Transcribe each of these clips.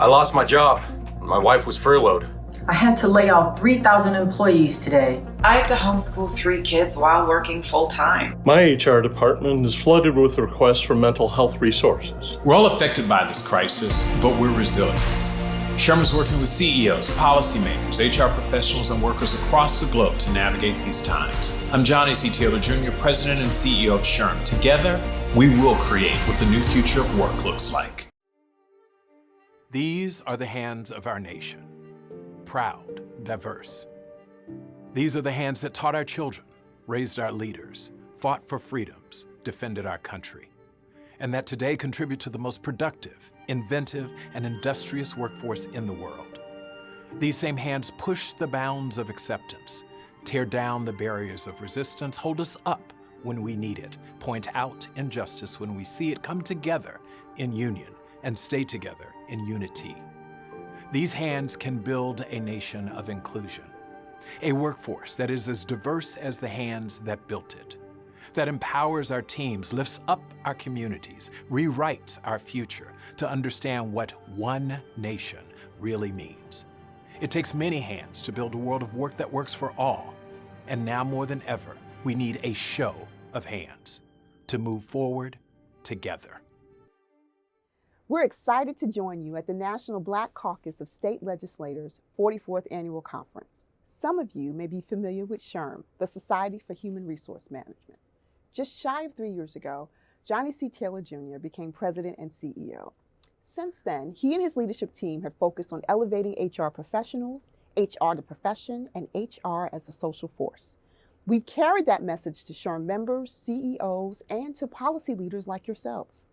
I lost my job. My wife was furloughed. I had to lay off 3,000 employees today. I have to homeschool 3 kids while working full-time. My HR department is flooded with requests for mental health resources. We're all affected by this crisis, but we're resilient. SHRM is working with CEOs, policymakers, HR professionals, and workers across the globe to navigate these times. I'm Johnny C. Taylor Jr., President and CEO of SHRM. Together, we will create what the new future of work looks like. These are the hands of our nation. Proud, diverse. These are the hands that taught our children, raised our leaders, fought for freedoms, defended our country, and that today contribute to the most productive, inventive, and industrious workforce in the world. These same hands push the bounds of acceptance, tear down the barriers of resistance, hold us up when we need it, point out injustice when we see it, come together in union, and stay together in unity. These hands can build a nation of inclusion, a workforce that is as diverse as the hands that built it, that empowers our teams, lifts up our communities, rewrites our future to understand what one nation really means. It takes many hands to build a world of work that works for all. And now more than ever, we need a show of hands to move forward together. We're excited to join you at the National Black Caucus of State Legislators' 44th Annual Conference. Some of you may be familiar with SHRM, the Society for Human Resource Management. Just shy of 3 years ago, Johnny C. Taylor Jr. became president and CEO. Since then, he and his leadership team have focused on elevating HR professionals, HR the profession, and HR as a social force. We've carried that message to SHRM members, CEOs, and to policy leaders like yourselves.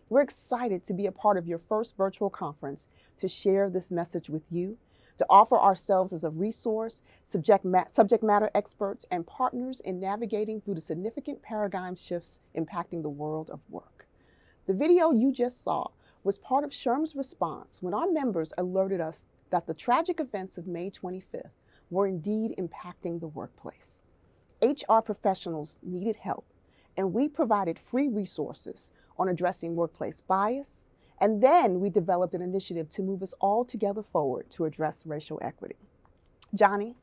We're excited to be a part of your first virtual conference to share this message with you, to offer ourselves as a resource, subject matter experts, and partners in navigating through the significant paradigm shifts impacting the world of work. The video you just saw was part of SHRM's response when our members alerted us that the tragic events of May 25th were indeed impacting the workplace. HR professionals needed help, and we provided free resources on addressing workplace bias, and then we developed an initiative to move us all together forward to address racial equity. Johnny,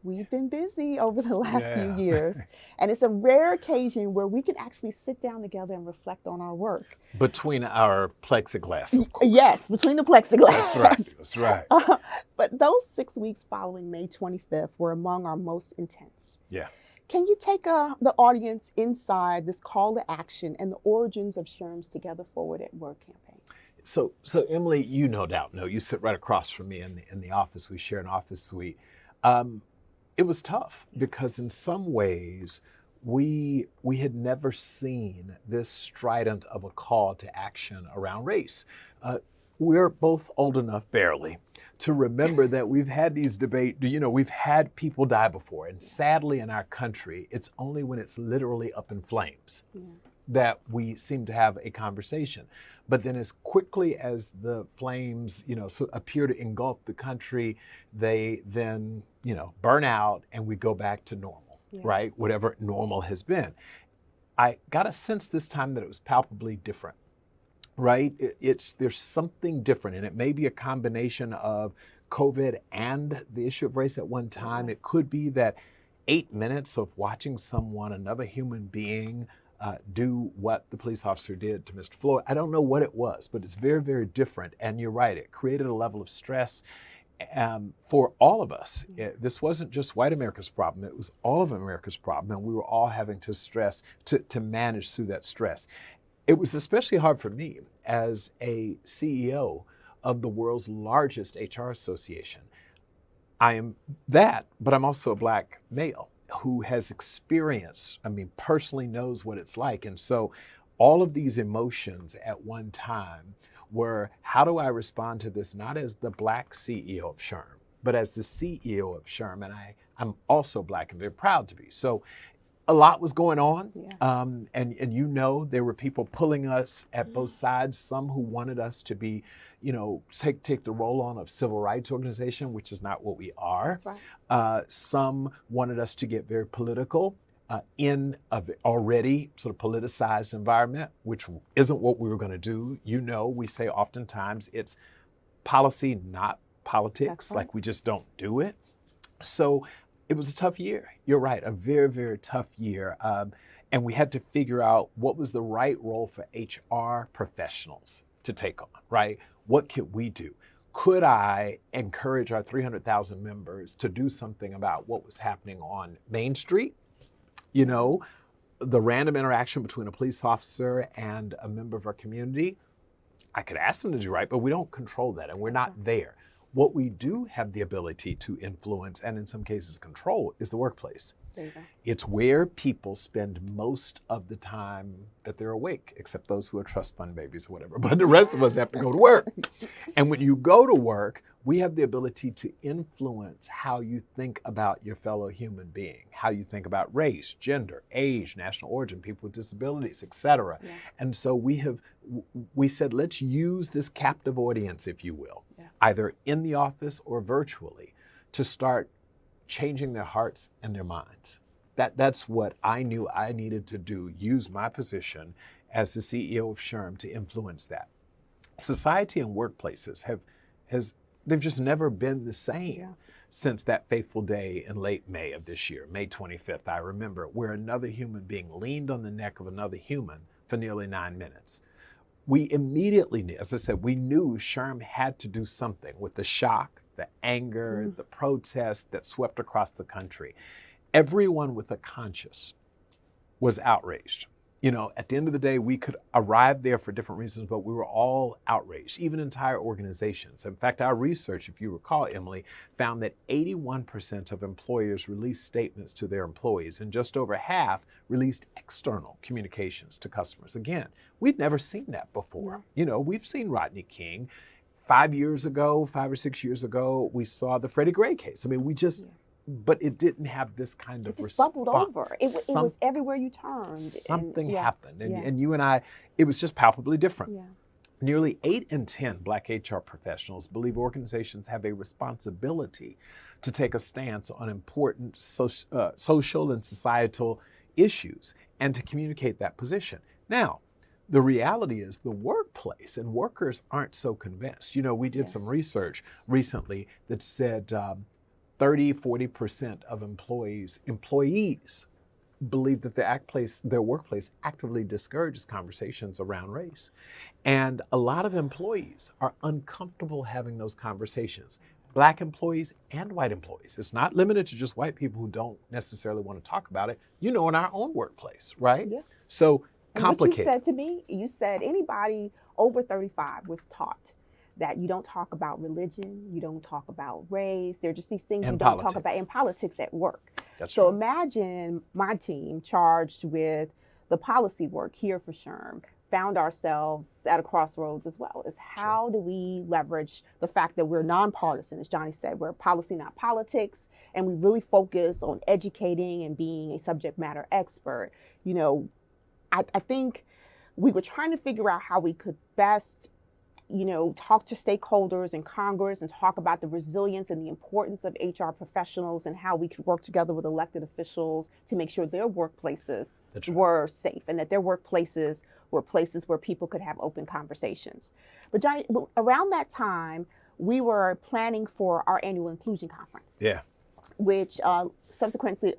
we've been busy over the last few years, and it's a rare occasion where we can actually sit down together and reflect on our work. Between our plexiglass, of course. Yes, between the plexiglass. That's right. But those 6 weeks following May 25th were among our most intense. Yeah. Can you take the audience inside this call to action and the origins of SHRM's Together Forward at Work campaign? So Emily, you no doubt know, you sit right across from me in the office. We share an office suite. It was tough because in some ways we had never seen this strident of a call to action around race. We're both old enough, barely, to remember that we've had these debates, we've had people die before. And sadly in our country, it's only when it's literally up in flames that we seem to have a conversation. But then as quickly as the flames, appear to engulf the country, they then, burn out and we go back to normal, right? Whatever normal has been. I got a sense this time that it was palpably different. Right? There's something different, and it may be a combination of COVID and the issue of race at one time. It could be that 8 minutes of watching another human being, do what the police officer did to Mr. Floyd. I don't know what it was, but it's very, very different. And you're right, it created a level of stress for all of us. This wasn't just white America's problem, it was all of America's problem, and we were all having to stress, to manage through that stress. It was especially hard for me as a CEO of the world's largest HR association. I am that, but I'm also a Black male who has experienced, personally knows what it's like. And so all of these emotions at one time were, how do I respond to this, not as the Black CEO of SHRM, but as the CEO of SHRM, and I'm also Black and very proud to be. So a lot was going on, and there were people pulling us at both sides. Some who wanted us to be, take the role on of civil rights organization, which is not what we are. Right. Some wanted us to get very political in an already sort of politicized environment, which isn't what we were going to do. We say oftentimes it's policy, not politics. That's right. Like we just don't do it. So it was a tough year. You're right, a very, very tough year. And we had to figure out what was the right role for HR professionals to take on, right? What could we do? Could I encourage our 300,000 members to do something about what was happening on Main Street? You know, the random interaction between a police officer and a member of our community. I could ask them to do right, but we don't control that, and we're not there. What we do have the ability to influence and in some cases control is the workplace. There you go. It's where people spend most of the time that they're awake, except those who are trust fund babies or whatever. But the rest of us have to go to work. And when you go to work, we have the ability to influence how you think about your fellow human being, how you think about race, gender, age, national origin, people with disabilities, et cetera. Yeah. And so we said, let's use this captive audience, if you will, either in the office or virtually, to start changing their hearts and their minds. That's what I knew I needed to do, use my position as the CEO of SHRM to influence that. Society and workplaces they've just never been the same since that fateful day in late May of this year, May 25th, I remember, where another human being leaned on the neck of another human for nearly 9 minutes. We immediately knew, as I said, we knew SHRM had to do something with the shock, the anger, the protest that swept across the country. Everyone with a conscience was outraged. You know, at the end of the day, we could arrive there for different reasons, but we were all outraged, even entire organizations. In fact, our research, if you recall, Emily, found that 81% of employers released statements to their employees, and just over half released external communications to customers. Again, we'd never seen that before. You know, we've seen Rodney King. 5 or 6 years ago, we saw the Freddie Gray case. I mean, we just... But it didn't have this kind of response. It just bubbled over. It was everywhere you turned. Something happened. And you and I, it was just palpably different. Yeah. Nearly 8 in 10 Black HR professionals believe organizations have a responsibility to take a stance on important social and societal issues and to communicate that position. Now, the reality is the workplace and workers aren't so convinced. You know, we did some research recently that said 30-40% of employees believe that their workplace actively discourages conversations around race. And a lot of employees are uncomfortable having those conversations. Black employees and white employees. It's not limited to just white people who don't necessarily want to talk about it. You know, in our own workplace, right? Yeah. So complicated. What you said to me, you said anybody over 35 was taught that you don't talk about religion, you don't talk about race. There are just these things you don't talk about in politics at work. So imagine my team charged with the policy work here for SHRM found ourselves at a crossroads as well. Is how do we leverage the fact that we're nonpartisan, as Johnny said, we're policy, not politics, and we really focus on educating and being a subject matter expert. You know, I think we were trying to figure out how we could best talk to stakeholders in Congress and talk about the resilience and the importance of HR professionals and how we could work together with elected officials to make sure their workplaces were safe and that their workplaces were places where people could have open conversations. But Johnny, around that time, we were planning for our annual inclusion conference. Yeah. Which subsequently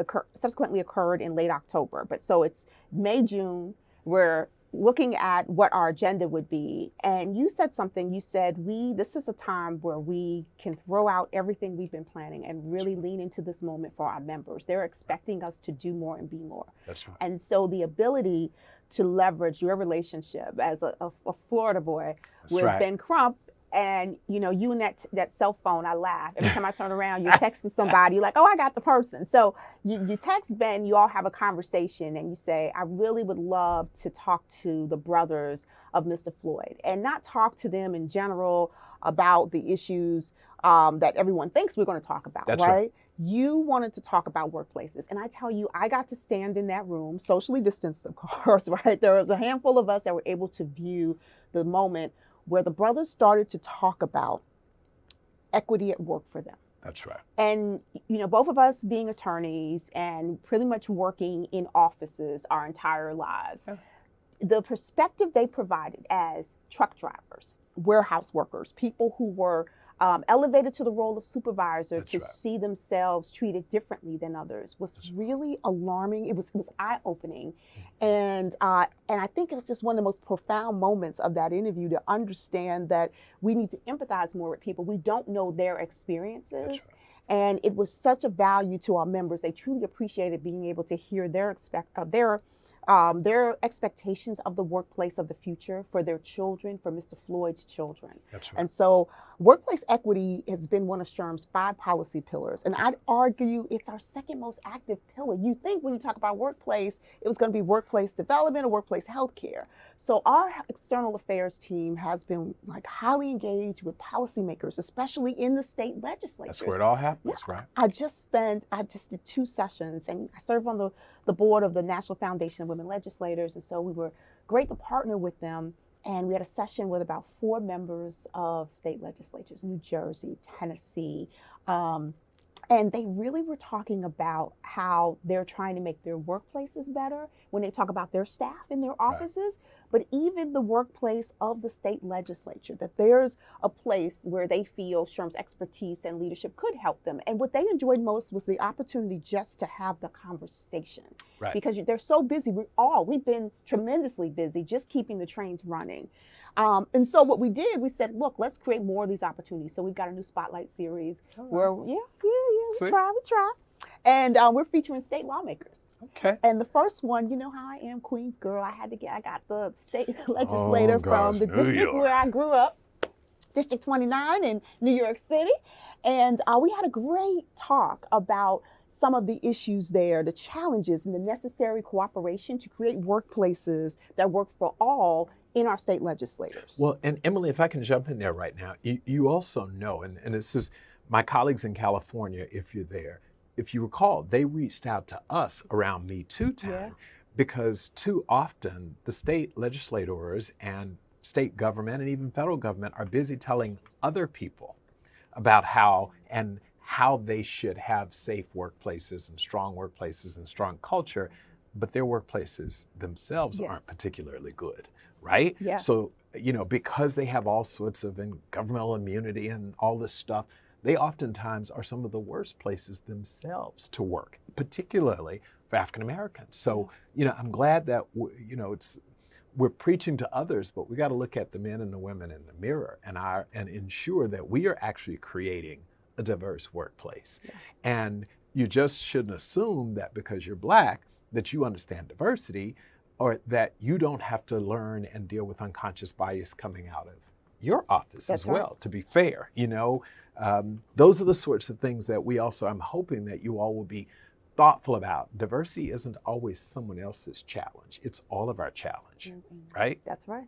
occurred in late October. But so it's May, June, we're looking at what our agenda would be. And you said something, you said, this is a time where we can throw out everything we've been planning and really lean into this moment for our members. They're expecting us to do more and be more. That's right. And so the ability to leverage your relationship as a Florida boy with Ben Crump, and you and that cell phone, I laugh. Every time I turn around, you're texting somebody, you're like, oh, I got the person. So you text Ben, you all have a conversation, and you say, I really would love to talk to the brothers of Mr. Floyd, and not talk to them in general about the issues that everyone thinks we're going to talk about, right? You wanted to talk about workplaces. And I tell you, I got to stand in that room, socially distanced, of course, right? There was a handful of us that were able to view the moment where the brothers started to talk about equity at work for them. That's right. And, both of us being attorneys and pretty much working in offices our entire lives. the perspective they provided as truck drivers, warehouse workers, people who were elevated to the role of supervisor to see themselves treated differently than others was really alarming. It was eye-opening. And I think it was just one of the most profound moments of that interview to understand that we need to empathize more with people. We don't know their experiences. And it was such a value to our members. They truly appreciated being able to hear their expectations of the workplace of the future for their children, for Mr. Floyd's children. And so workplace equity has been one of SHRM's 5 policy pillars. And I'd argue it's our second most active pillar. You think when you talk about workplace, it was going to be workplace development or workplace healthcare. So our external affairs team has been like highly engaged with policymakers, especially in the state legislatures. That's where it all happens, right? I just did 2 sessions, and I serve on the board of the National Foundation of Women Legislators. And so we were great to partner with them. And we had a session with about 4 members of state legislatures, New Jersey, Tennessee. And they really were talking about how they're trying to make their workplaces better when they talk about their staff in their offices, but even the workplace of the state legislature, that there's a place where they feel SHRM's expertise and leadership could help them. And what they enjoyed most was the opportunity just to have the conversation. Because they're so busy. We've been tremendously busy just keeping the trains running. And so what we did, we said, look, let's create more of these opportunities. So we've got a new Spotlight series where, we try. And we're featuring state lawmakers. And the first one, you know how I am, Queens girl. I got the state legislator from the district where I grew up, District 29 in New York City. And we had a great talk about some of the issues there, the challenges and the necessary cooperation to create workplaces that work for all in our state legislators. Well, and Emily, if I can jump in there right now, you also know, and this is my colleagues in California, if you're there, if you recall, they reached out to us around Me Too time because too often the state legislators and state government and even federal government are busy telling other people about how they should have safe workplaces and strong culture, but their workplaces themselves aren't particularly good, right? So, because they have all sorts of governmental immunity and all this stuff, they oftentimes are some of the worst places themselves to work, particularly for African Americans. So, I'm glad that, we're preaching to others, but we got to look at the men and the women in the mirror and ensure that we are actually creating a diverse workplace. And you just shouldn't assume that because you're Black that you understand diversity, or that you don't have to learn and deal with unconscious bias coming out of your office as well, to be fair. Those are the sorts of things that I'm hoping that you all will be thoughtful about. Diversity isn't always someone else's challenge. It's all of our challenge, right? That's right.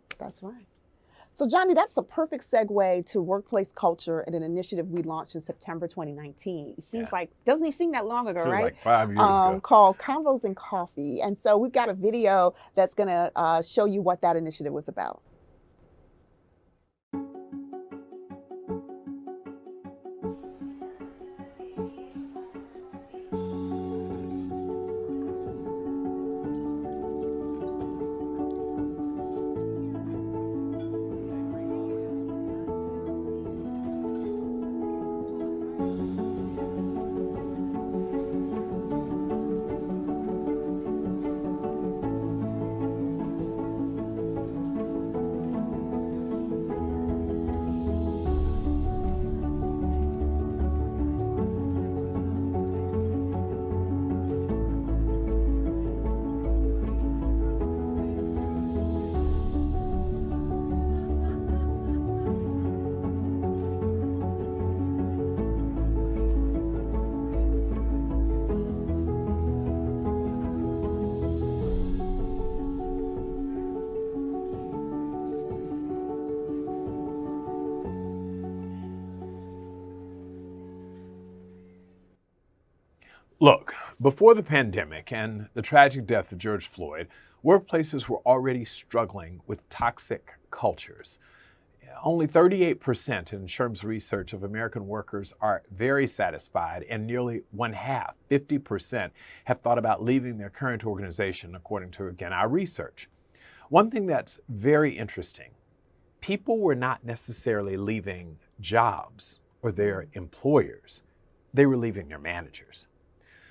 So Johnny, that's a perfect segue to workplace culture and an initiative we launched in September 2019. It seems doesn't even seem that long ago, right? Like 5 years ago. Called Convos and Coffee. And so we've got a video that's gonna show you what that initiative was about. Look, before the pandemic and the tragic death of George Floyd, workplaces were already struggling with toxic cultures. Only 38% in SHRM's research of American workers are very satisfied, and nearly 1/2, 50%, have thought about leaving their current organization, according to, again, our research. One thing that's very interesting, people were not necessarily leaving jobs or their employers. They were leaving their managers.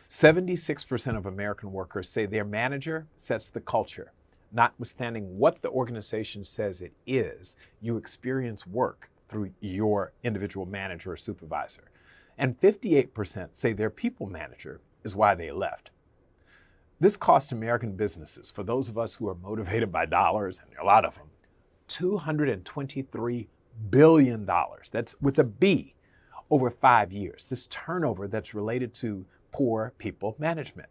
76% of American workers say their manager sets the culture. Notwithstanding what the organization says it is, you experience work through your individual manager or supervisor. And 58% say their people manager is why they left. This cost American businesses, for those of us who are motivated by dollars, and there are a lot of them, $223 billion. That's with a B, over 5 years. This turnover that's related to poor people management.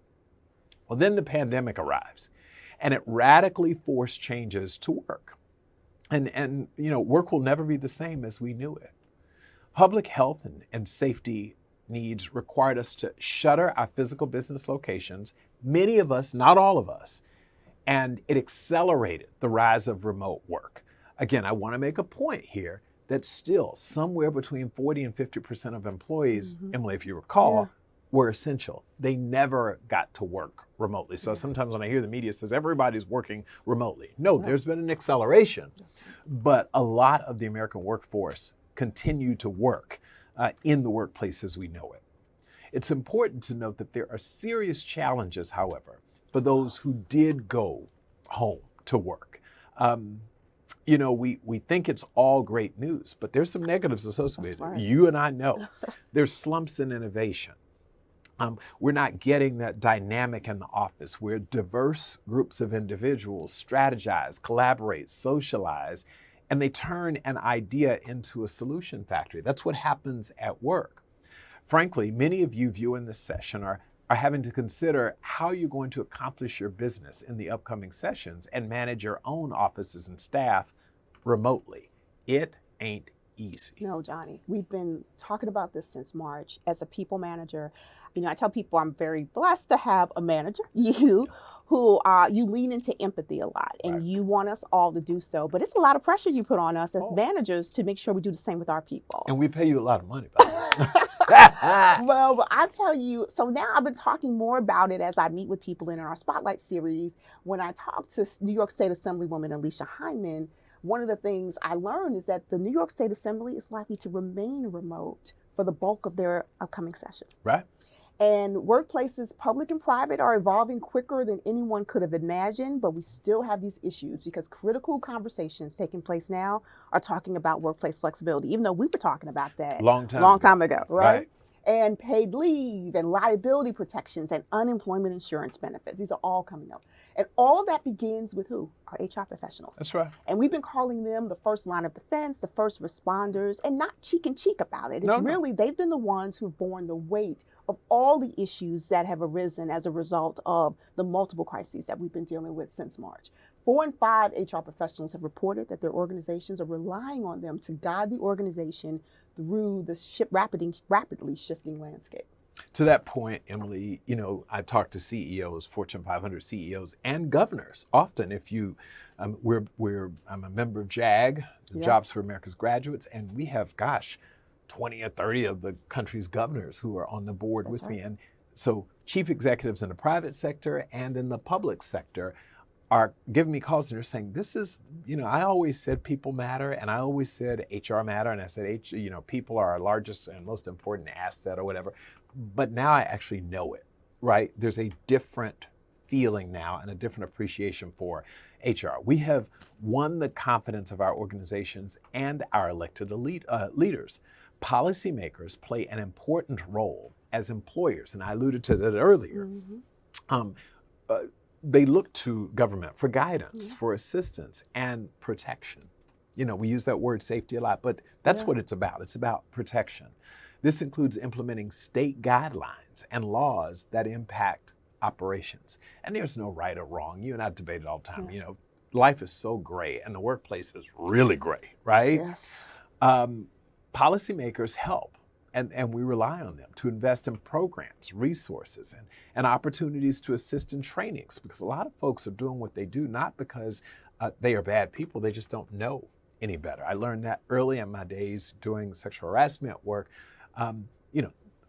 Well, then the pandemic arrives, and it radically forced changes to work. And work will never be the same as we knew it. Public health and safety needs required us to shutter our physical business locations, many of us, not all of us, and it accelerated the rise of remote work. Again, I want to make a point here that still somewhere between 40 and 50% of employees, Emily, if you recall, were essential. They never got to work remotely. So sometimes when I hear the media says everybody's working remotely, no, there's been an acceleration, but a lot of the American workforce continue to work in the workplace as we know it. It's important to note that there are serious challenges, however, for those who did go home to work. We think it's all great news, but there's some negatives associated. Right. You and I know there's slumps in innovation. We're not getting that dynamic in the office where diverse groups of individuals strategize, collaborate, socialize, and they turn an idea into a solution factory. That's what happens at work. Frankly, many of you viewing this session are having to consider how you're going to accomplish your business in the upcoming sessions and manage your own offices and staff remotely. It ain't easy. No, Johnny, we've been talking about this since March. As a people manager, I tell people I'm very blessed to have a manager, you lean into empathy a lot, and you want us all to do so. But it's a lot of pressure you put on us as managers to make sure we do the same with our people. And we pay you a lot of money, by the way. Well, but I tell you, so now I've been talking more about it as I meet with people in our Spotlight series. When I talk to New York State Assemblywoman Alicia Hyman, one of the things I learned is that the New York State Assembly is likely to remain remote for the bulk of their upcoming session. Right. And workplaces, public and private, are evolving quicker than anyone could have imagined, but we still have these issues because critical conversations taking place now are talking about workplace flexibility, even though we were talking about that long time ago, right? And paid leave and liability protections and unemployment insurance benefits. These are all coming up. And all of that begins with who? Our HR professionals. That's right. And we've been calling them the first line of defense, the first responders, and not cheek and cheek about it. It's really, they've been the ones who've borne the weight of all the issues that have arisen as a result of the multiple crises that we've been dealing with since March. 4 in 5 HR professionals have reported that their organizations are relying on them to guide the organization through the rapidly shifting landscape. To that point, Emily, I talk to CEOs, Fortune 500 CEOs, and governors. Often, I'm a member of JAG, Jobs for America's Graduates, and we have, 20 or 30 of the country's governors who are on the board with me. And so chief executives in the private sector and in the public sector are giving me calls and they're saying, this is, I always said people matter and I always said HR matter. And I said, people are our largest and most important asset or whatever. But now I actually know it, right? There's a different feeling now and a different appreciation for HR. We have won the confidence of our organizations and our elected leaders. Policymakers play an important role as employers, and I alluded to that earlier. They look to government for guidance, for assistance, and protection. We use that word safety a lot, but that's what it's about. It's about protection. This includes implementing state guidelines and laws that impact operations. And there's no right or wrong. You and I debate it all the time. Life is so gray, and the workplace is really gray, right? Yes. Policymakers help, and we rely on them to invest in programs, resources, and opportunities to assist in trainings, because a lot of folks are doing what they do not because they are bad people, they just don't know any better. I learned that early in my days doing sexual harassment work.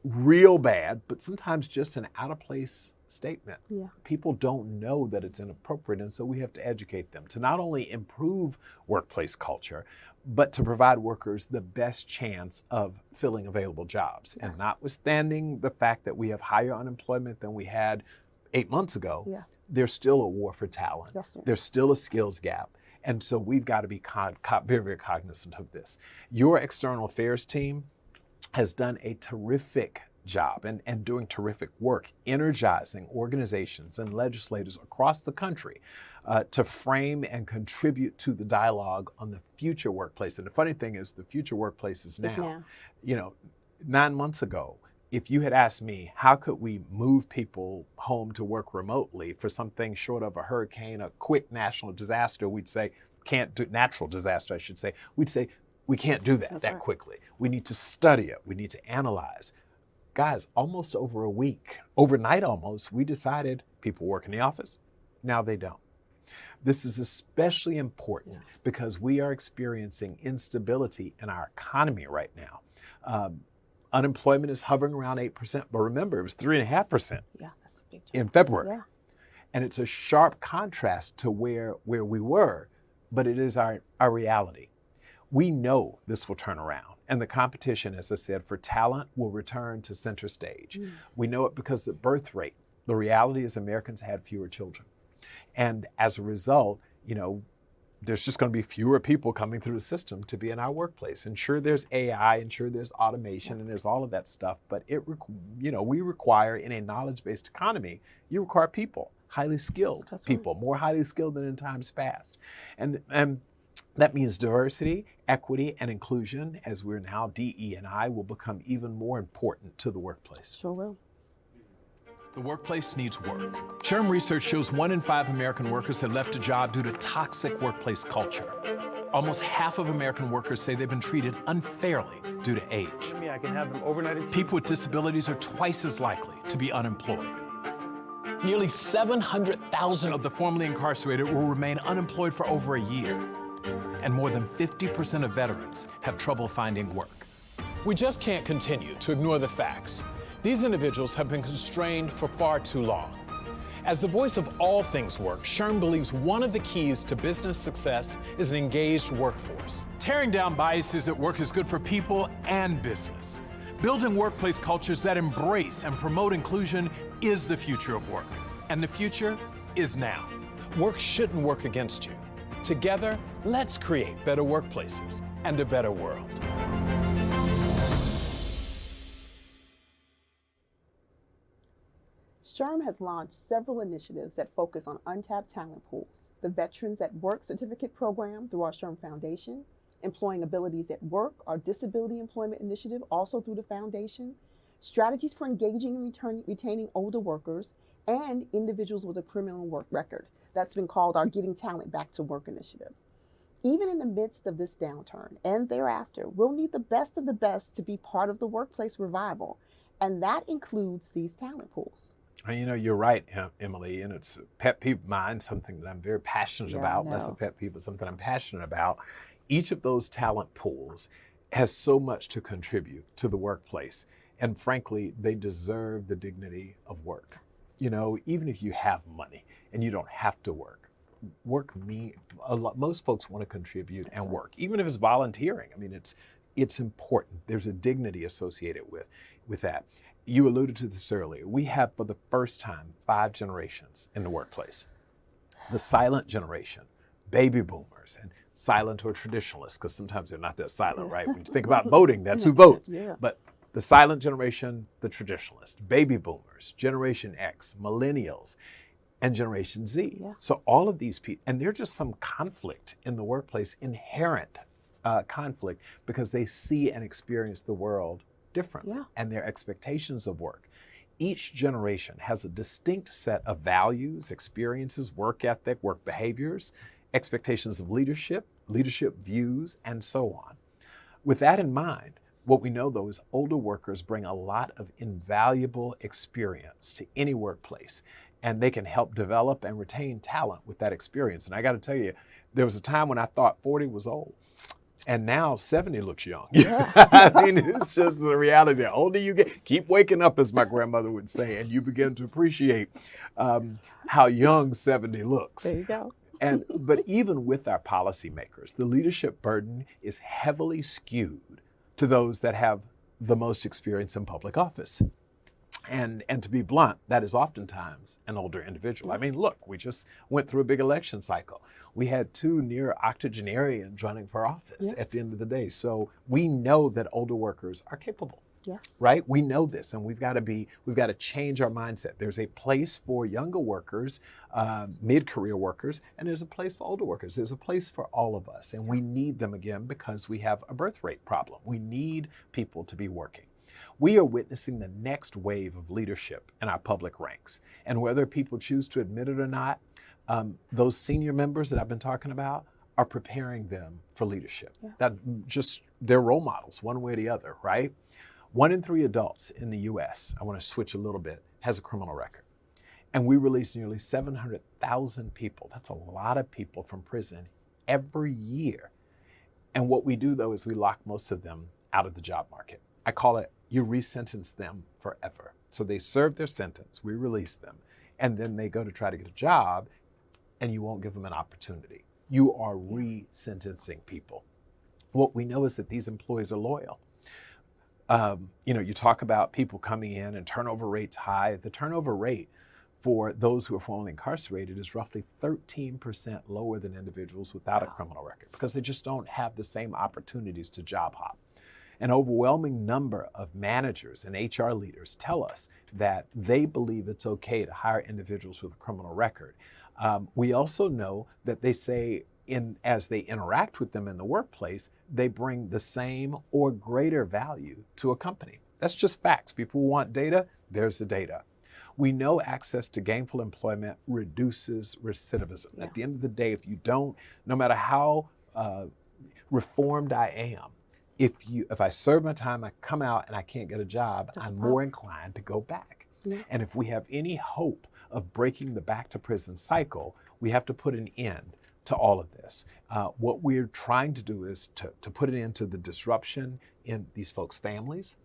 Real bad, but sometimes just an out-of-place statement. Yeah. People don't know that it's inappropriate, and so we have to educate them to not only improve workplace culture, but to provide workers the best chance of filling available jobs. Yes. And notwithstanding the fact that we have higher unemployment than we had 8 months ago, Yeah. there's still a war for talent. Yes, sir. There's still a skills gap. And so we've got to be very, very cognizant of this. Your external affairs team has done a terrific job and doing terrific work, energizing organizations and legislators across the country to frame and contribute to the dialogue on the future workplace. And the funny thing is, the future workplace is now. now. You know, 9 months ago, if you had asked me, how could we move people home to work remotely for something short of a hurricane, a quick national disaster, we'd say, natural disaster, I should say, we'd say, we can't do that That's that right. quickly. We need to study it. We need to analyze. Guys, almost over a week, overnight almost, we decided people work in the office. Now they don't. This is especially important because we are experiencing instability in our economy right now. Unemployment is hovering around 8%, but remember, it was 3.5% Yeah, that's a big jump. in February. Yeah. And it's a sharp contrast to where we were, but it is our reality. We know this will turn around, and the competition, as I said, for talent will return to center stage. We know it because the birth rate, the reality is Americans had fewer children. And as a result, you know, there's just going to be fewer people coming through the system to be in our workplace. And sure, there's AI, and sure, there's automation, and there's all of that stuff. But we require, in a knowledge-based economy, you require people, highly skilled people, more highly skilled than in times past. And that means diversity, equity, and inclusion, as we're now DE&I, will become even more important to the workplace. Sure will. The workplace needs work. SHRM research shows 1 in 5 American workers have left a job due to toxic workplace culture. Almost half of American workers say they've been treated unfairly due to age. I can have them overnighted. People with disabilities are twice as likely to be unemployed. Nearly 700,000 of the formerly incarcerated will remain unemployed for over a year. And more than 50% of veterans have trouble finding work. We just can't continue to ignore the facts. These individuals have been constrained for far too long. As the voice of all things work, SHRM believes one of the keys to business success is an engaged workforce. Tearing down biases at work is good for people and business. Building workplace cultures that embrace and promote inclusion is the future of work. And the future is now. Work shouldn't work against you. Together, let's create better workplaces and a better world. SHRM has launched several initiatives that focus on untapped talent pools. The Veterans at Work Certificate Program through our SHRM Foundation, Employing Abilities at Work, our Disability Employment Initiative, also through the Foundation, strategies for engaging and retaining older workers, and individuals with a criminal work record. That's been called our Getting Talent Back to Work initiative. Even in the midst of this downturn and thereafter, we'll need the best of the best to be part of the workplace revival, and that includes these talent pools. You know, you're right, Emily, and it's a pet peeve of mine, something that I'm very passionate about, less a pet peeve, but something I'm passionate about. Each of those talent pools has so much to contribute to the workplace, and frankly, they deserve the dignity of work. You know, even if you have money and you don't have to work, most folks want to contribute and work, even if it's volunteering. I mean, it's important. There's a dignity associated with that. You alluded to this earlier. We have, for the first time, 5 generations in the workplace. The silent generation, baby boomers, and silent or traditionalists, because sometimes they're not that silent, right? When you think about voting, that's who votes. But the silent generation, the traditionalists, baby boomers, Generation X, millennials, and Generation Z. So all of these people, and there's just some conflict in the workplace, inherent conflict, because they see and experience the world differently and their expectations of work. Each generation has a distinct set of values, experiences, work ethic, work behaviors, expectations of leadership views, and so on. With that in mind, what we know, though, is older workers bring a lot of invaluable experience to any workplace, and they can help develop and retain talent with that experience. And I got to tell you, there was a time when I thought 40 was old. And now 70 looks young. I mean, it's just the reality. The older you get, keep waking up, as my grandmother would say, and you begin to appreciate how young 70 looks. There you go. But even with our policymakers, the leadership burden is heavily skewed to those that have the most experience in public office. And to be blunt, that is oftentimes an older individual. I mean, look, we just went through a big election cycle. We had 2 near octogenarians running for office at the end of the day. So we know that older workers are capable. Yes. Right? We know this, and we've got to change our mindset. There's a place for younger workers, mid-career workers, and there's a place for older workers. There's a place for all of us, and we need them again because we have a birth rate problem. We need people to be working. We are witnessing the next wave of leadership in our public ranks, and whether people choose to admit it or not, those senior members that I've been talking about are preparing them for leadership. That just, they're role models one way or the other, right? 1 in 3 adults in the US, I want to switch a little bit, has a criminal record. And we release nearly 700,000 people. That's a lot of people from prison every year. And what we do, though, is we lock most of them out of the job market. I call it, you re-sentence them forever. So they serve their sentence, we release them, and then they go to try to get a job, and you won't give them an opportunity. You are re-sentencing people. What we know is that these employees are loyal. You talk about people coming in and turnover rates high. The turnover rate for those who are formerly incarcerated is roughly 13% lower than individuals without a criminal record because they just don't have the same opportunities to job hop. An overwhelming number of managers and HR leaders tell us that they believe it's okay to hire individuals with a criminal record. We also know that they say as they interact with them in the workplace, they bring the same or greater value to a company. That's just facts. People want data, there's the data. We know access to gainful employment reduces recidivism. At the end of the day, if you don't, no matter how reformed I am, if I serve my time, I come out and I can't get a job, I'm more inclined to go back. And if we have any hope of breaking the back to prison cycle, we have to put an end to all of this. What we're trying to do is to put an end to the disruption in these folks' families,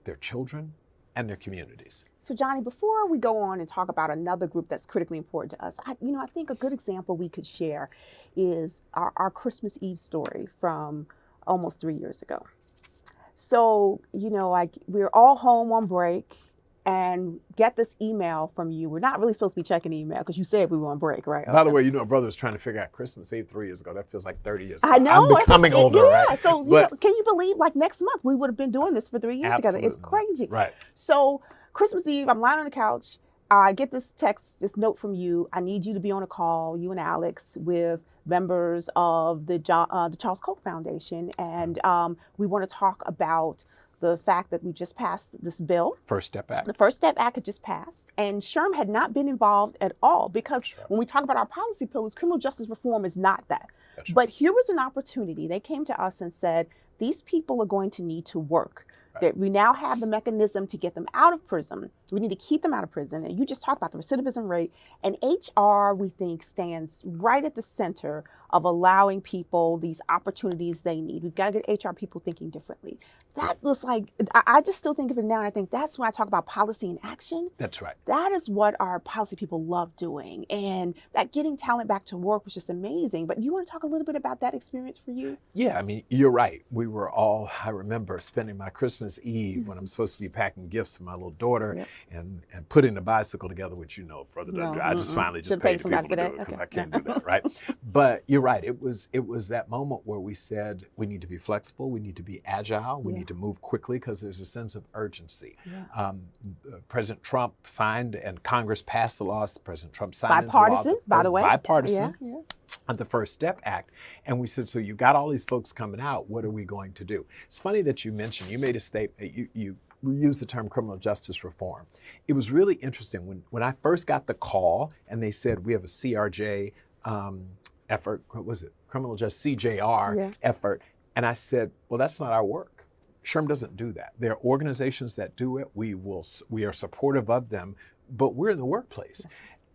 their children, and their communities. So Johnny, before we go on and talk about another group that's critically important to us, I think a good example we could share is our Christmas Eve story from almost 3 years ago. So, we're all home on break and get this email from you. We're not really supposed to be checking email because you said we were on break, right? By the way, brother was trying to figure out Christmas Eve 3 years ago. That feels like 30 years ago. I know. I'm becoming older, right? So, can you believe next month we would have been doing this for 3 years together? It's crazy. Right. So Christmas Eve, I'm lying on the couch. I get this note from you. I need you to be on a call, you and Alex, with members of the Charles Koch Foundation. And we want to talk about the fact that we just passed this bill. First Step Act. The First Step Act had just passed, and SHRM had not been involved at all because when we talk about our policy pillars, criminal justice reform is not that. That's right. But here was an opportunity. They came to us and said, these people are going to need to work. Right. That we now have the mechanism to get them out of prison. We need to keep them out of prison. And you just talked about the recidivism rate. And HR, we think, stands right at the center of allowing people these opportunities they need. We've got to get HR people thinking differently. That was I just still think of it now, and I think that's when I talk about policy in action. That's right. That is what our policy people love doing. And that getting talent back to work was just amazing. But you want to talk a little bit about that experience for you? Yeah, you're right. We were all, I remember spending my Christmas Eve when I'm supposed to be packing gifts for my little daughter and putting the bicycle together, which brother, I just finally just paid people to do it because I can't do that, right? But you're right. It was that moment where we said we need to be flexible, we need to be agile, we need to move quickly because there's a sense of urgency. President Trump signed and Congress passed the laws. President Trump signed bipartisan, into law, by the way. Bipartisan. The First Step Act. And we said, so you got all these folks coming out, what are we going to do? It's funny that you mentioned, you made a statement, you used the term criminal justice reform. It was really interesting when I first got the call and they said we have a CRJ effort, what was it? Criminal justice, CJR effort. And I said, well, that's not our work. SHRM doesn't do that. There are organizations that do it. We are supportive of them, but we're in the workplace.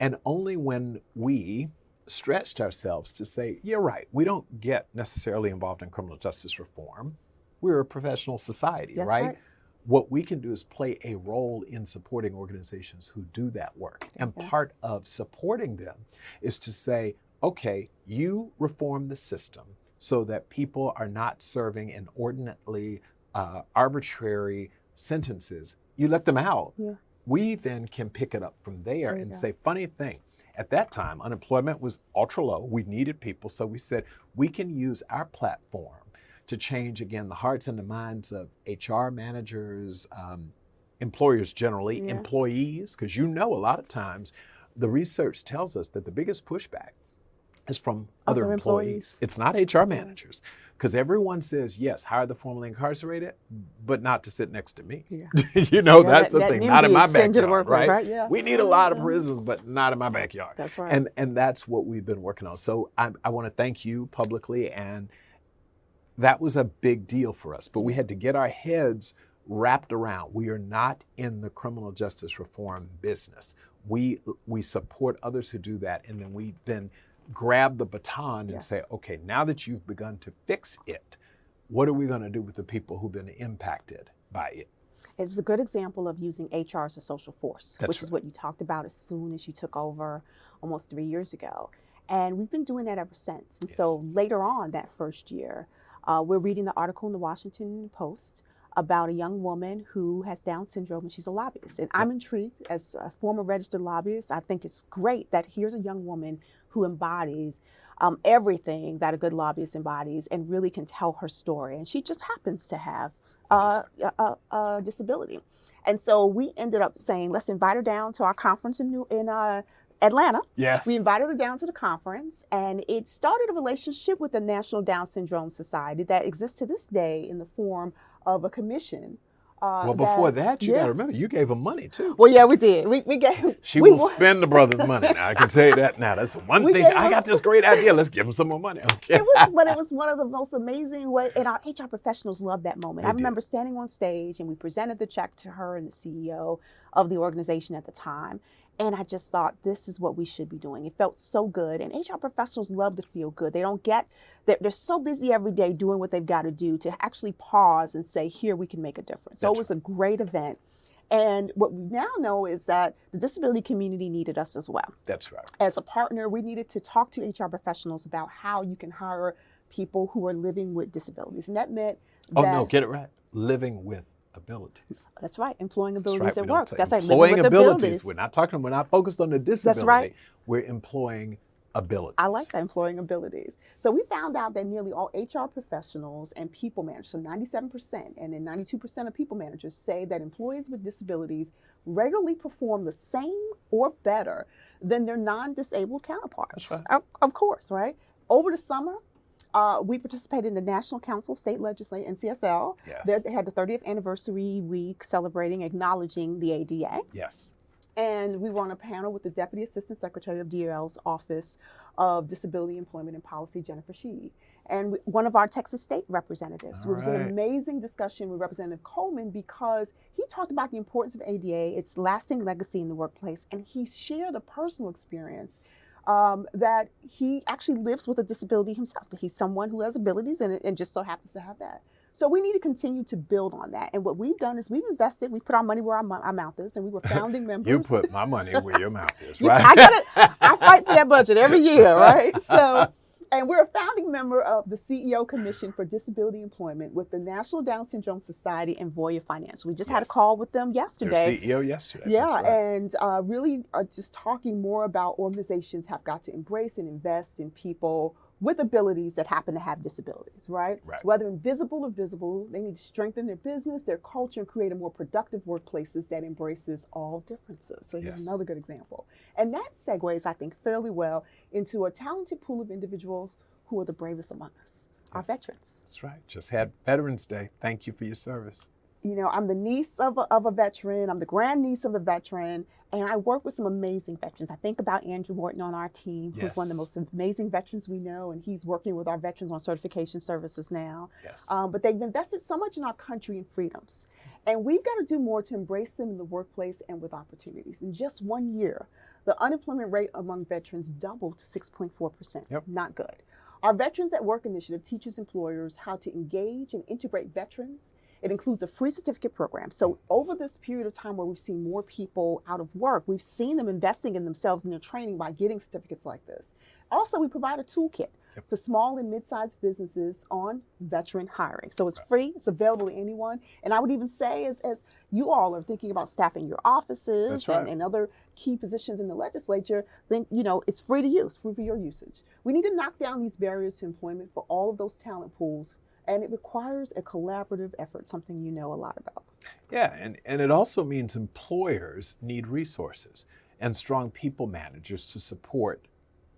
And only when we stretched ourselves to say, you're right, we don't get necessarily involved in criminal justice reform. We're a professional society, That's right? right. What we can do is play a role in supporting organizations who do that work. And part of supporting them is to say, okay, you reform the system so that people are not serving inordinately arbitrary sentences. You let them out. Yeah. We then can pick it up from there and say, funny thing, at that time, unemployment was ultra low. We needed people. So we said, we can use our platform to change, again, the hearts and the minds of HR managers, employers generally, employees, because a lot of times the research tells us that the biggest pushback is from other employees. It's not HR managers, because everyone says, yes, hire the formerly incarcerated, but not to sit next to me. Yeah. That's the thing, not in my backyard, right? Yeah. We need a lot of prisons, but not in my backyard. That's right. And that's what we've been working on. So I want to thank you publicly, and that was a big deal for us, but we had to get our heads wrapped around. We are not in the criminal justice reform business. We support others who do that, and then we grab the baton and say, okay, now that you've begun to fix it, what are we going to do with the people who've been impacted by it? It's a good example of using HR as a social force, which is what you talked about as soon as you took over almost 3 years ago. And we've been doing that ever since. And so later on that first year, we're reading the article in the Washington Post about a young woman who has Down syndrome, and she's a lobbyist. And I'm intrigued, as a former registered lobbyist, I think it's great that here's a young woman who embodies everything that a good lobbyist embodies and really can tell her story. And she just happens to have a disability. And so we ended up saying, let's invite her down to our conference in Atlanta. Yes. We invited her down to the conference, and it started a relationship with the National Down Syndrome Society that exists to this day in the form of a commission. Well, before that, you got to remember, you gave them money too. Well, yeah, we did. We gave. She will spend the brother's money. Now, I can tell you that now. That's one thing. I got this great idea. Let's give him some more money. Okay. It was one of the most amazing ways, and our HR professionals loved that moment. I remember standing on stage, and we presented the check to her and the CEO of the organization at the time. And I just thought, this is what we should be doing. It felt so good. And HR professionals love to feel good. They don't get, they're so busy every day doing what they've got to do to actually pause and say, here, we can make a difference. So it was a great event. And what we now know is that the disability community needed us as well. That's right. As a partner, we needed to talk to HR professionals about how you can hire people who are living with disabilities. And that meant that, get it right. Living with abilities. That's right. Employing abilities at work. That's right. Employing living with abilities. We're not focused on the disability. That's right. We're employing abilities. I like that, employing abilities. So we found out that nearly all HR professionals and people managers, so 97% and then 92% of people managers say that employees with disabilities regularly perform the same or better than their non-disabled counterparts. That's right. Of course, right? Over the summer, we participated in the National Council State Legislature, NCSL. Yes. They had the 30th anniversary week celebrating, acknowledging the ADA. Yes. And we were on a panel with the Deputy Assistant Secretary of DL's Office of Disability Employment and Policy, Jennifer Sheed, and one of our Texas State representatives. It was an amazing discussion with Representative Coleman because he talked about the importance of ADA, its lasting legacy in the workplace, and he shared a personal experience that he actually lives with a disability himself. He's someone who has abilities and just so happens to have that. So we need to continue to build on that. And what we've done is we've invested, we put our money where our mouth is, and we were founding members. You put my money where your mouth is, right? I fight for that budget every year, right? So, and we're a founding member of the CEO Commission for Disability Employment with the National Down Syndrome Society and Voya Financial. We just had a call with them yesterday. Their CEO yesterday. Yeah, that's right. and really just talking more about organizations have got to embrace and invest in people with abilities that happen to have disabilities, right? Whether invisible or visible, they need to strengthen their business, their culture, and create a more productive workplaces that embraces all differences. So here's another good example. And that segues, I think, fairly well into a talented pool of individuals who are the bravest among us, our veterans. That's right. Just had Veterans Day. Thank you for your service. You know, I'm the niece of a veteran. I'm the grandniece of a veteran. And I work with some amazing veterans. I think about Andrew Morton on our team, who's one of the most amazing veterans we know. And he's working with our veterans on certification services now. Yes. But they've invested so much in our country and freedoms. And we've got to do more to embrace them in the workplace and with opportunities. In just 1 year, The unemployment rate among veterans doubled to 6.4%. Yep. Not good. Our Veterans at Work initiative teaches employers how to engage and integrate veterans. It includes a free certificate program. So over this period of time where we've seen more people out of work, we've seen them investing in themselves and their training by getting certificates like this. Also, we provide a toolkit for small and mid-sized businesses on veteran hiring. So it's free, it's available to anyone. And I would even say as you all are thinking about staffing your offices and other key positions in the legislature, then it's free to use, free for your usage. We need to knock down these barriers to employment for all of those talent pools. And it requires a collaborative effort, something you know a lot about. Yeah, and it also means employers need resources and strong people managers to support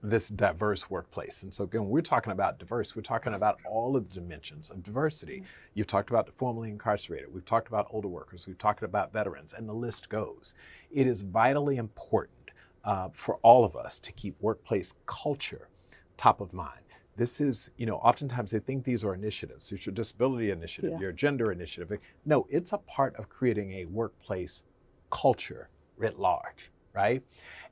this diverse workplace. And so again, when we're talking about diverse, we're talking about all of the dimensions of diversity. You've talked about the formerly incarcerated. We've talked about older workers. We've talked about veterans, and the list goes. It is vitally important for all of us to keep workplace culture top of mind. This is, oftentimes they think these are initiatives. It's your disability initiative, your gender initiative. No, it's a part of creating a workplace culture writ large, right?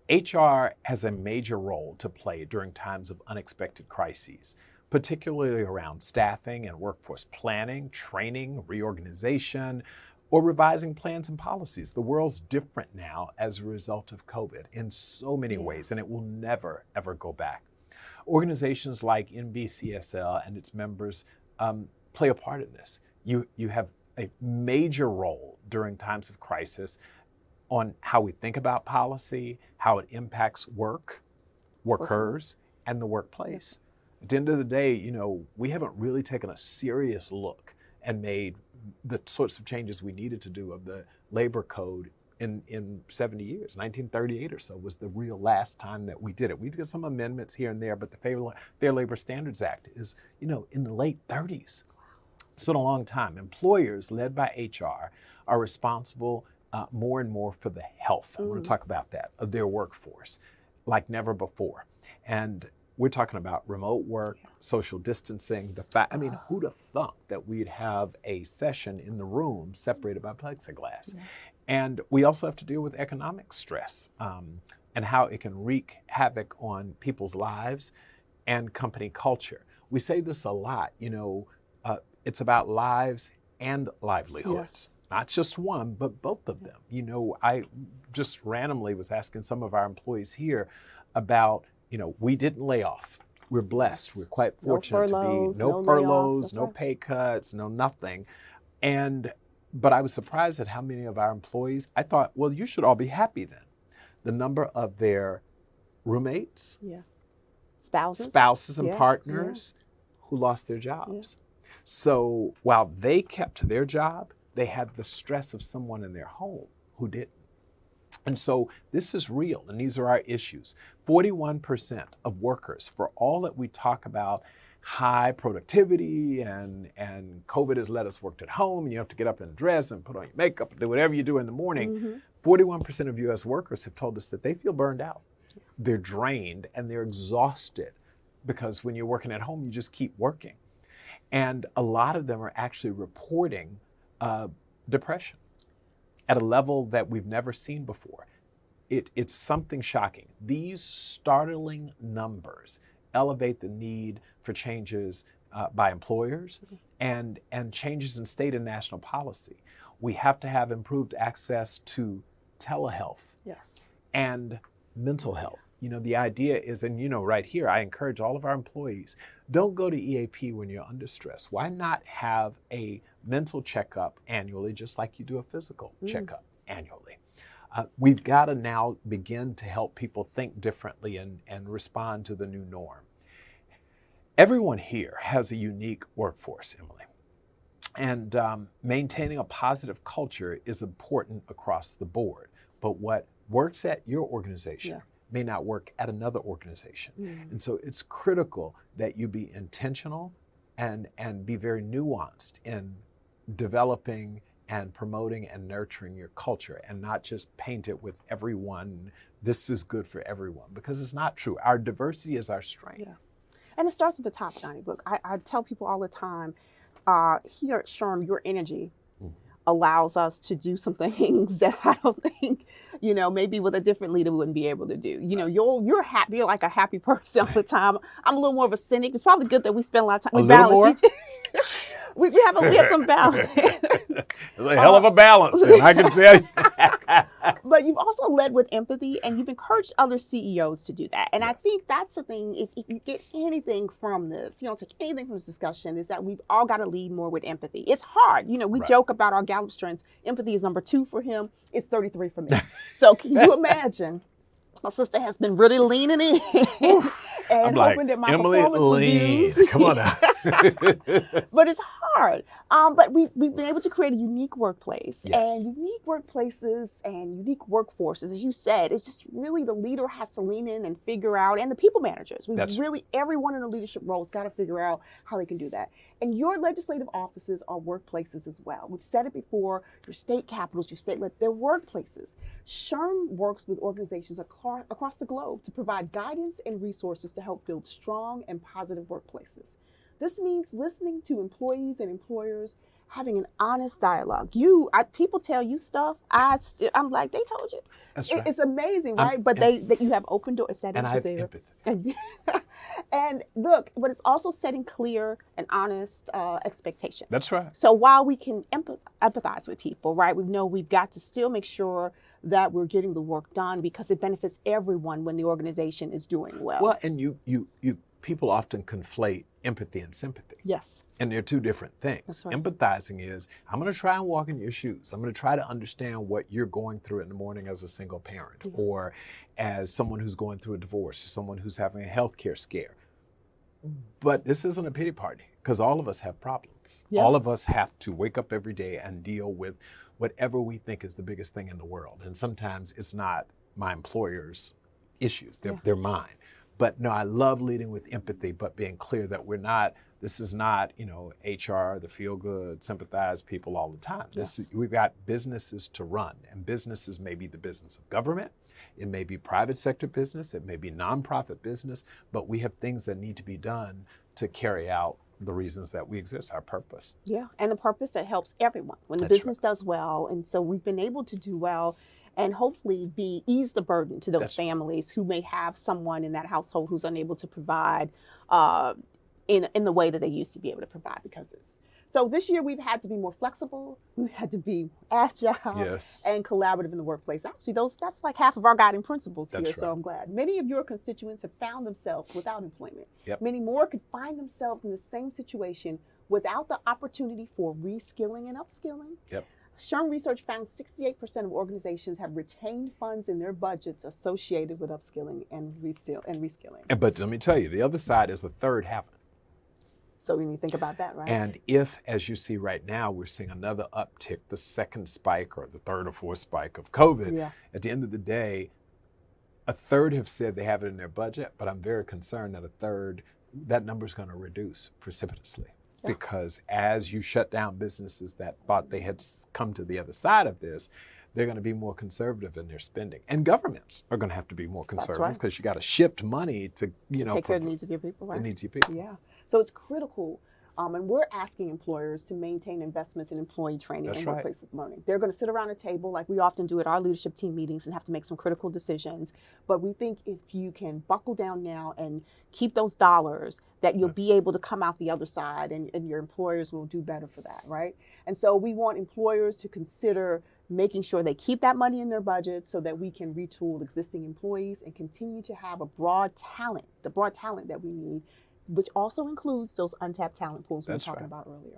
HR has a major role to play during times of unexpected crises, particularly around staffing and workforce planning, training, reorganization, or revising plans and policies. The world's different now as a result of COVID in so many ways, and it will never, ever go back. Organizations like NBCSL and its members play a part in this. You have a major role during times of crisis on how we think about policy, how it impacts workers, and the workplace. At the end of the day, we haven't really taken a serious look and made the sorts of changes we needed to do of the labor code in 70 years. 1938 or so was the real last time that we did it. We did some amendments here and there, but the Fair Labor Standards Act is, in the late 30s. It's been a long time. Employers led by HR are responsible more and more for the health, I want to talk about that, of their workforce like never before. And we're talking about remote work, social distancing, who'd have thought that we'd have a session in the room separated by plexiglass? And we also have to deal with economic stress and how it can wreak havoc on people's lives and company culture. We say this a lot, it's about lives and livelihoods. Not just one, but both of them. I just randomly was asking some of our employees here about, we didn't lay off. We're blessed. We're quite fortunate to be no furloughs, no pay cuts, no nothing. But I was surprised at how many of our employees, I thought, well, you should all be happy then. The number of their roommates, spouses and partners who lost their jobs. So while they kept their job, they had the stress of someone in their home who didn't. And so this is real, and these are our issues. 41% of workers, for all that we talk about high productivity and COVID has let us work at home and you have to get up and dress and put on your makeup and do whatever you do in the morning, 41% of US workers have told us that they feel burned out. They're drained and they're exhausted because when you're working at home, you just keep working. And a lot of them are actually reporting depression at a level that we've never seen before. It's something shocking. These startling numbers elevate the need for changes by employers and changes in state and national policy. We have to have improved access to telehealth and mental health. The idea is, and right here, I encourage all of our employees, don't go to EAP when you're under stress. Why not have a mental checkup annually, just like you do a physical checkup annually? We've got to now begin to help people think differently and respond to the new norm. Everyone here has a unique workforce, Emily. And maintaining a positive culture is important across the board. But what works at your organization may not work at another organization. And so it's critical that you be intentional and be very nuanced in developing and promoting and nurturing your culture and not just paint it with everyone, this is good for everyone, because it's not true. Our diversity is our strength. And it starts at the top, Johnny. Look, I tell people all the time, here at SHRM, your energy allows us to do some things that I don't think, maybe with a different leader we wouldn't be able to do. You're happy, you're like a happy person all the time. I'm a little more of a cynic. It's probably good that we spend a lot of time. We balance we have some balance. It's a hell of a balance, then, I can tell you. But you've also led with empathy, and you've encouraged other CEOs to do that. And I think that's the thing, if you get anything from this, take anything from this discussion, is that we've all got to lead more with empathy. It's hard. We joke about our Gallup strengths. Empathy is number 2 for him. It's 33 for me. So can you imagine? My sister has been really leaning in and hoping that my Emily, performance lean. Come on now. But it's hard. But we've been able to create a unique workplace. Yes. And unique workplaces and unique workforces, as you said, it's just really the leader has to lean in and figure out, and the people managers. Everyone in a leadership role has got to figure out how they can do that. And your legislative offices are workplaces as well. We've said it before, your state capitals, they're workplaces. SHRM works with organizations across the globe to provide guidance and resources to help build strong and positive workplaces. This means listening to employees and employers, having an honest dialogue. People tell you stuff, I'm like, they told you. That's right. It's amazing, right? But you have open doors. And I have empathy. And look, but it's also setting clear and honest expectations. That's right. So while we can empathize with people, right, we know we've got to still make sure that we're getting the work done because it benefits everyone when the organization is doing well. Well, and people often conflate empathy and sympathy. Yes. And they're two different things. That's right. Empathizing is, I'm going to try and walk in your shoes. I'm going to try to understand what you're going through in the morning as a single parent, or as someone who's going through a divorce, someone who's having a healthcare scare. But this isn't a pity party, because all of us have problems. Yeah. All of us have to wake up every day and deal with whatever we think is the biggest thing in the world. And sometimes it's not my employer's issues, they're mine. But no, I love leading with empathy, but being clear that this is not, HR, the feel good, sympathize people all the time. Yes. We've got businesses to run, and businesses may be the business of government, it may be private sector business, it may be nonprofit business, but we have things that need to be done to carry out the reasons that we exist, our purpose. Yeah, and a purpose that helps everyone when the business does well. And so we've been able to do well and hopefully ease the burden to those families who may have someone in that household who's unable to provide in the way that they used to be able to provide So this year we've had to be more flexible, we've had to be agile and collaborative in the workplace. Actually, that's like half of our guiding principles here, so I'm glad. Many of your constituents have found themselves without employment. Yep. Many more could find themselves in the same situation without the opportunity for reskilling and upskilling. Yep. SHRM research found 68% of organizations have retained funds in their budgets associated with upskilling and reskilling. But let me tell you, the other side is the third haven't. So we need to think about that, right? And if, as you see right now, we're seeing another uptick, the second spike or the third or fourth spike of COVID, at the end of the day, a third have said they have it in their budget, but I'm very concerned that that number is going to reduce precipitously. Because as you shut down businesses that thought they had come to the other side of this, they're going to be more conservative in their spending. And governments are going to have to be more conservative because you got to shift money to, take care of the needs of your people, right? The needs of your people. Yeah. So it's critical. And we're asking employers to maintain investments in employee training and workplace learning. They're going to sit around a table like we often do at our leadership team meetings and have to make some critical decisions. But we think if you can buckle down now and keep those dollars, that you'll be able to come out the other side and your employers will do better for that, right? And so we want employers to consider making sure they keep that money in their budget so that we can retool existing employees and continue to have the broad talent that we need, which also includes those untapped talent pools we were talking about earlier.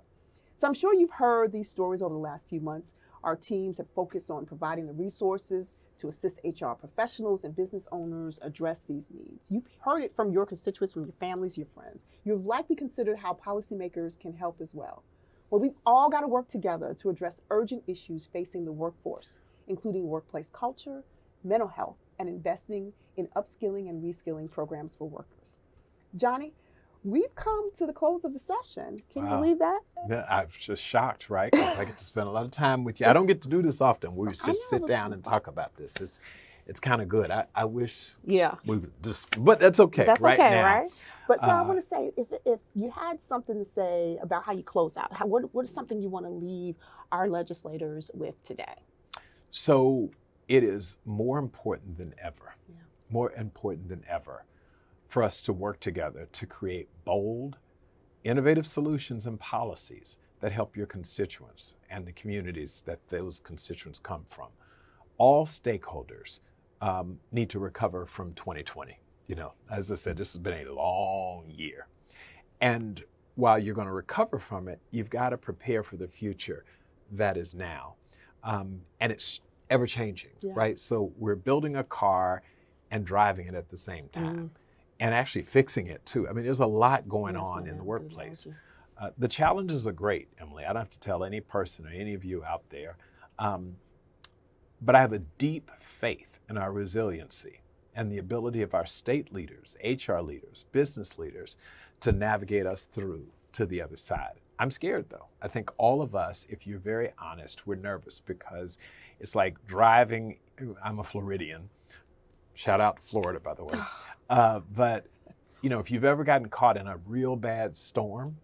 So I'm sure you've heard these stories over the last few months. Our teams have focused on providing the resources to assist HR professionals and business owners address these needs. You've heard it from your constituents, from your families, your friends. You've likely considered how policymakers can help as well. Well, we've all got to work together to address urgent issues facing the workforce, including workplace culture, mental health, and investing in upskilling and reskilling programs for workers. Johnny, we've come to the close of the session. Can you believe that? Yeah, I was just shocked, right? Because I get to spend a lot of time with you. I don't get to do this often. We just sit down and talk about this. It's kind of good. I wish we would just, but that's okay. That's right okay, now. right? But so I want to say, if you had something to say about how you close out, what is something you want to leave our legislators with today? So it is more important than ever, more important than ever for us to work together to create bold, innovative solutions and policies that help your constituents and the communities that those constituents come from. All stakeholders need to recover from 2020. You know, as I said, this has been a long year. And while you're going to recover from it, you've got to prepare for the future that is now. And it's ever changing, right? So we're building a car and driving it at the same time and actually fixing it too. I mean, there's a lot going on in the workplace. The challenges are great, Emily. I don't have to tell any person or any of you out there. But I have a deep faith in our resiliency and the ability of our state leaders, HR leaders, business leaders to navigate us through to the other side. I'm scared though. I think all of us, if you're very honest, we're nervous because it's like driving. I'm a Floridian. Shout out to Florida, by the way. But you know, if you've ever gotten caught in a real bad storm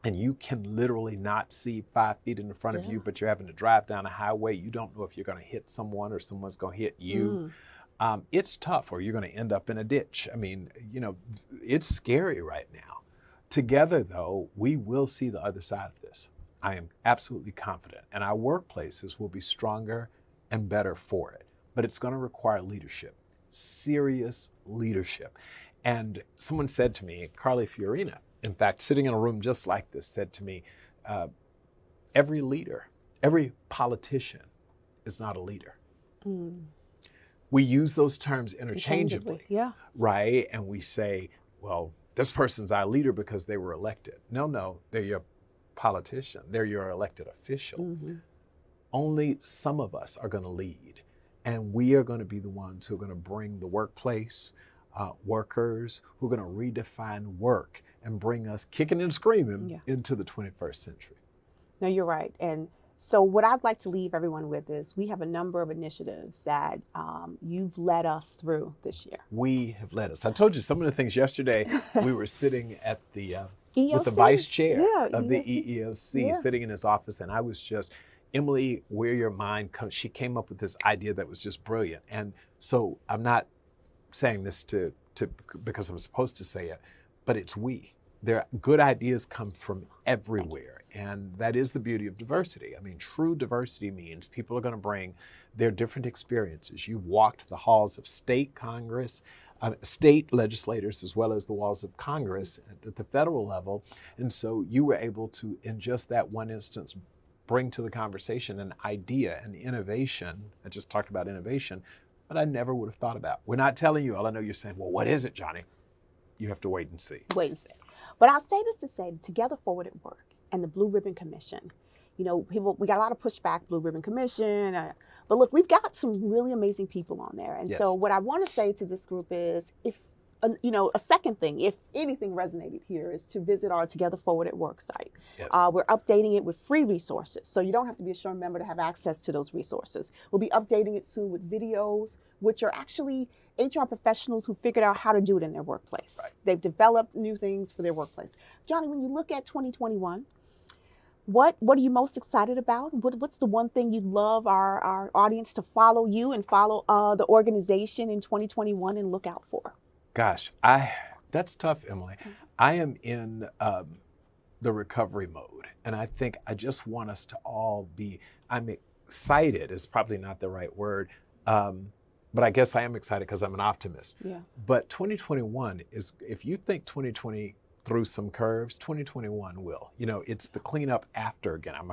and you can literally not see 5 feet in front of you, but you're having to drive down a highway, you don't know if you're going to hit someone or someone's going to hit you. It's tough, or you're going to end up in a ditch. I mean, you know, it's scary right now. Together, though, we will see the other side of this. I am absolutely confident. And our workplaces will be stronger and better for it. But it's going to require leadership, serious leadership. And someone said to me, Carly Fiorina, in fact, sitting in a room just like this, said to me, every leader, every politician is not a leader. We use those terms interchangeably, right? And we say, well, this person's our leader because they were elected. No, they're your politician. They're your elected official. Only some of us are going to lead. And we are going to be the ones who are going to bring the workplace, workers, who are going to redefine work and bring us kicking and screaming into the 21st century. No, you're right. And so what I'd like to leave everyone with is we have a number of initiatives that you've led us through this year. We have led us. I told you some of the things yesterday. We were sitting at the with the EEOC? vice chair of the EEOC. EEOC, sitting in his office, and I was just, Emily, where your mind comes, she came up with this idea that was just brilliant. And so I'm not saying this to because I'm supposed to say it, but it's we. Good ideas come from everywhere. And that is the beauty of diversity. I mean, true diversity means people are going to bring their different experiences. You've walked the halls of state Congress, state legislators, as well as the walls of Congress at the federal level. And so you were able to, in just that one instance, bring to the conversation an idea, an innovation. I just talked about innovation, but I never would have thought about. We're not telling you. All I know you're saying, well, what is it, Johnny? You have to wait and see. Wait and see. But I'll say this to say, Together Forward at Work and the Blue Ribbon Commission, you know, we got a lot of pushback, Blue Ribbon Commission, but look, we've got some really amazing people on there. And so what I want to say to this group is, if, you know, a second thing, if anything resonated here, is to visit our Together Forward at Work site. We're updating it with free resources, so you don't have to be a SHRM member to have access to those resources. We'll be updating it soon with videos, which are actually HR professionals who figured out how to do it in their workplace. They've developed new things for their workplace. Johnny, when you look at 2021, what are you most excited about? What's the one thing you'd love our audience to follow you and follow the organization in 2021 and look out for? Gosh, that's tough, Emily. I am in the recovery mode, and I think I just want us to all be, I'm excited is probably not the right word, but I guess I am excited because I'm an optimist. But 2021 is, if you think 2020 through some curves, 2021 will. You know, it's the cleanup after again. I'm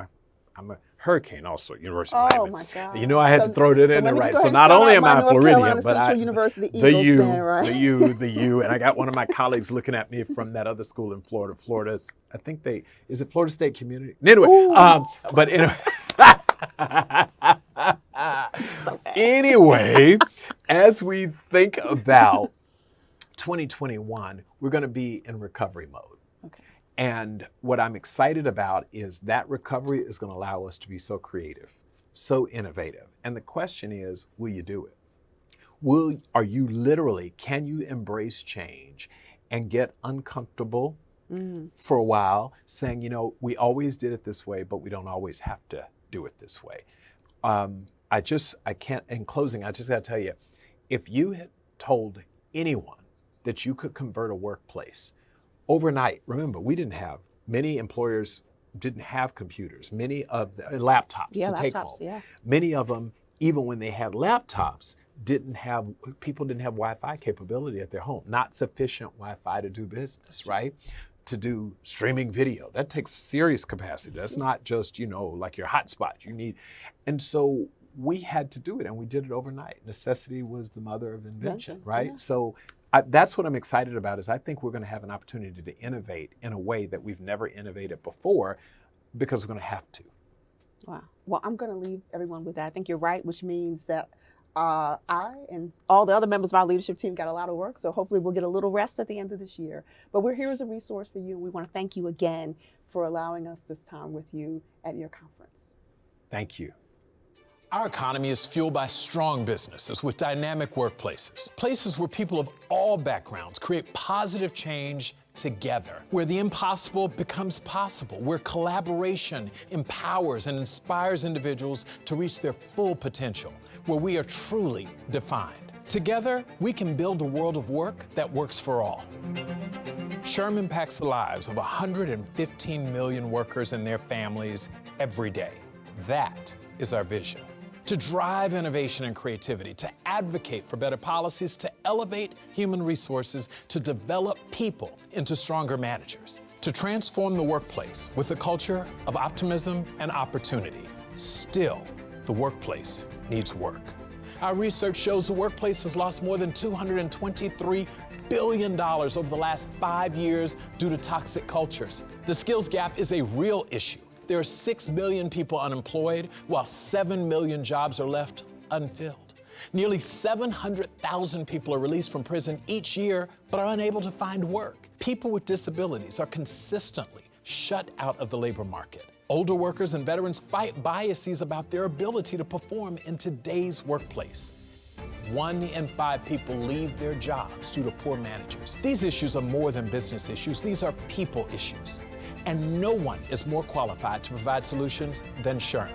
a hurricane also, University of Miami. Oh my God. You know, I had to throw that in there, right? So not only am I a Floridian, but the U, and I got one of my colleagues looking at me from that other school in Florida. Florida's, I think is it Florida State Community? Anyway, but anyway. Anyway, as we think about 2021, we're going to be in recovery mode. And what I'm excited about is that recovery is going to allow us to be so creative, so innovative. And the question is, will you do it? Can you embrace change and get uncomfortable for a while, saying, we always did it this way, but we don't always have to do it this way. I can't, in closing, I just got to tell you, if you had told anyone that you could convert a workplace overnight, remember, many employers didn't have computers, many of the laptops to take home. Yeah. Many of them, even when they had laptops, people didn't have Wi-Fi capability at their home, not sufficient Wi-Fi to do business, right? To do streaming video. That takes serious capacity. That's not just, like your hotspot you need. And so we had to do it, and we did it overnight. Necessity was the mother of invention, right? Yeah. So that's what I'm excited about, is I think we're going to have an opportunity to innovate in a way that we've never innovated before, because we're going to have to. Wow. Well, I'm going to leave everyone with that. I think you're right, which means that I and all the other members of our leadership team got a lot of work, so hopefully we'll get a little rest at the end of this year. But we're here as a resource for you, and we want to thank you again for allowing us this time with you at your conference. Thank you. Our economy is fueled by strong businesses with dynamic workplaces, places where people of all backgrounds create positive change together, where the impossible becomes possible, where collaboration empowers and inspires individuals to reach their full potential, where we are truly defined. Together, we can build a world of work that works for all. SHRM impacts the lives of 115 million workers and their families every day. That is our vision. To drive innovation and creativity, to advocate for better policies, to elevate human resources, to develop people into stronger managers, to transform the workplace with a culture of optimism and opportunity. Still, the workplace needs work. Our research shows the workplace has lost more than $223 billion over the last 5 years due to toxic cultures. The skills gap is a real issue. There are 6 million people unemployed, while 7 million jobs are left unfilled. Nearly 700,000 people are released from prison each year, but are unable to find work. People with disabilities are consistently shut out of the labor market. Older workers and veterans fight biases about their ability to perform in today's workplace. 1 in 5 people leave their jobs due to poor managers. These issues are more than business issues. These are people issues. And no one is more qualified to provide solutions than SHRM.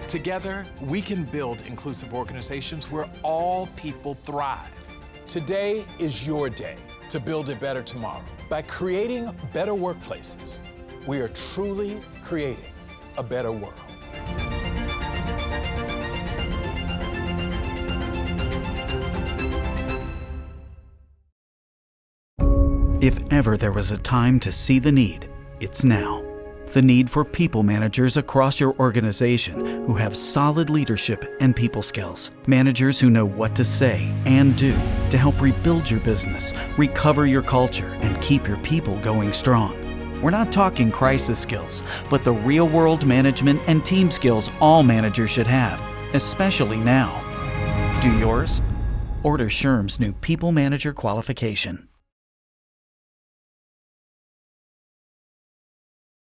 Together, we can build inclusive organizations where all people thrive. Today is your day to build a better tomorrow. By creating better workplaces, we are truly creating a better world. If ever there was a time to see the need, it's now. The need for people managers across your organization who have solid leadership and people skills. Managers who know what to say and do to help rebuild your business, recover your culture, and keep your people going strong. We're not talking crisis skills, but the real-world management and team skills all managers should have, especially now. Do yours? Order SHRM's new People Manager qualification.